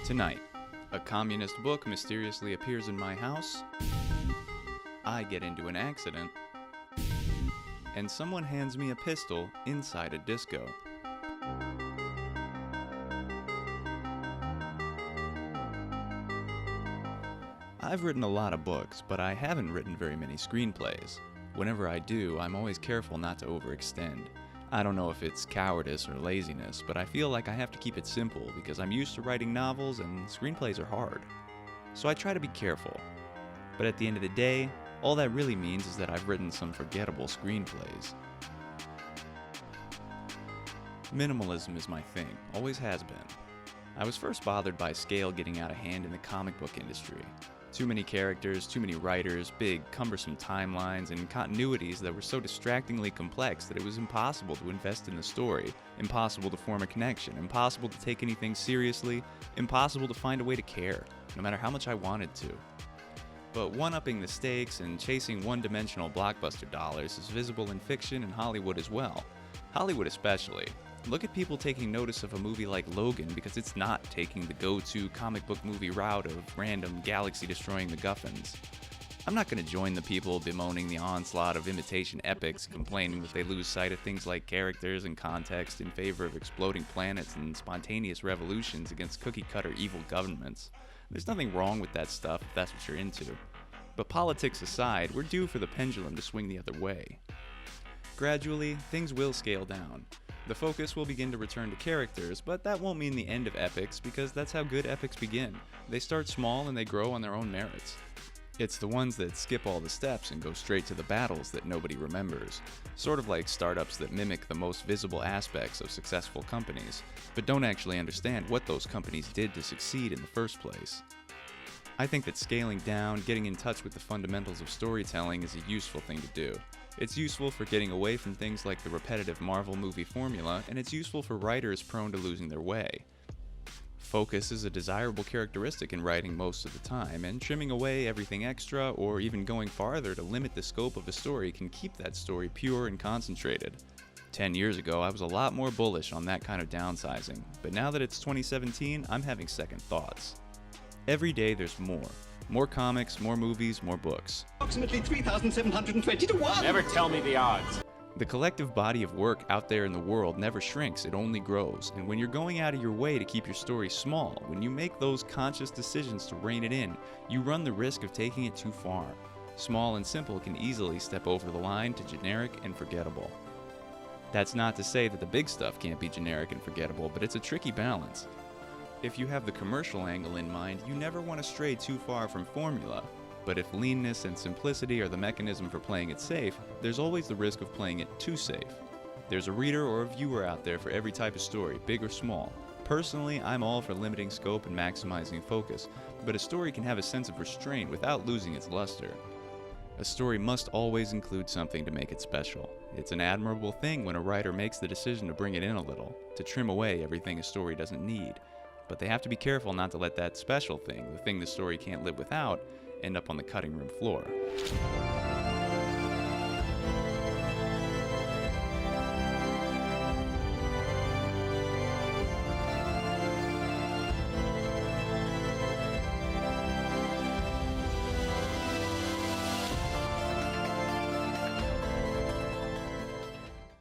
Tonight, a communist book mysteriously appears in my house, I get into an accident, and someone hands me a pistol inside a disco. I've written a lot of books, but I haven't written very many screenplays. Whenever I do, I'm always careful not to overextend. I don't know if it's cowardice or laziness, but I feel like I have to keep it simple because I'm used to writing novels and screenplays are hard. So I try to be careful. But at the end of the day, all that really means is that I've written some forgettable screenplays. Minimalism is my thing, always has been. I was first bothered by scale getting out of hand in the comic book industry. Too many characters, too many writers, big, cumbersome timelines, and continuities that were so distractingly complex that it was impossible to invest in the story, impossible to form a connection, impossible to take anything seriously, impossible to find a way to care, no matter how much I wanted to. But one-upping the stakes and chasing one-dimensional blockbuster dollars is visible in fiction and Hollywood as well. Hollywood especially. Look at people taking notice of a movie like Logan because it's not taking the go-to comic book movie route of random galaxy-destroying MacGuffins. I'm not going to join the people bemoaning the onslaught of imitation epics, complaining that they lose sight of things like characters and context in favor of exploding planets and spontaneous revolutions against cookie-cutter evil governments. There's nothing wrong with that stuff if that's what you're into. But politics aside, we're due for the pendulum to swing the other way. Gradually, things will scale down. The focus will begin to return to characters, but that won't mean the end of epics because that's how good epics begin. They start small and they grow on their own merits. It's the ones that skip all the steps and go straight to the battles that nobody remembers. Sort of like startups that mimic the most visible aspects of successful companies, but don't actually understand what those companies did to succeed in the first place. I think that scaling down, getting in touch with the fundamentals of storytelling is a useful thing to do. It's useful for getting away from things like the repetitive Marvel movie formula, and it's useful for writers prone to losing their way. Focus is a desirable characteristic in writing most of the time, and trimming away everything extra or even going farther to limit the scope of a story can keep that story pure and concentrated. 10 years ago, I was a lot more bullish on that kind of downsizing, but now that it's 2017, I'm having second thoughts. Every day there's more. More comics, more movies, more books. Approximately 3,720 to 1! Never tell me the odds. The collective body of work out there in the world never shrinks, it only grows. And when you're going out of your way to keep your story small, when you make those conscious decisions to rein it in, you run the risk of taking it too far. Small and simple can easily step over the line to generic and forgettable. That's not to say that the big stuff can't be generic and forgettable, but it's a tricky balance. If you have the commercial angle in mind, you never want to stray too far from formula. But if leanness and simplicity are the mechanism for playing it safe, there's always the risk of playing it too safe. There's a reader or a viewer out there for every type of story, big or small. Personally, I'm all for limiting scope and maximizing focus, but a story can have a sense of restraint without losing its luster. A story must always include something to make it special. It's an admirable thing when a writer makes the decision to bring it in a little, to trim away everything a story doesn't need. But they have to be careful not to let that special thing, the thing the story can't live without, end up on the cutting room floor.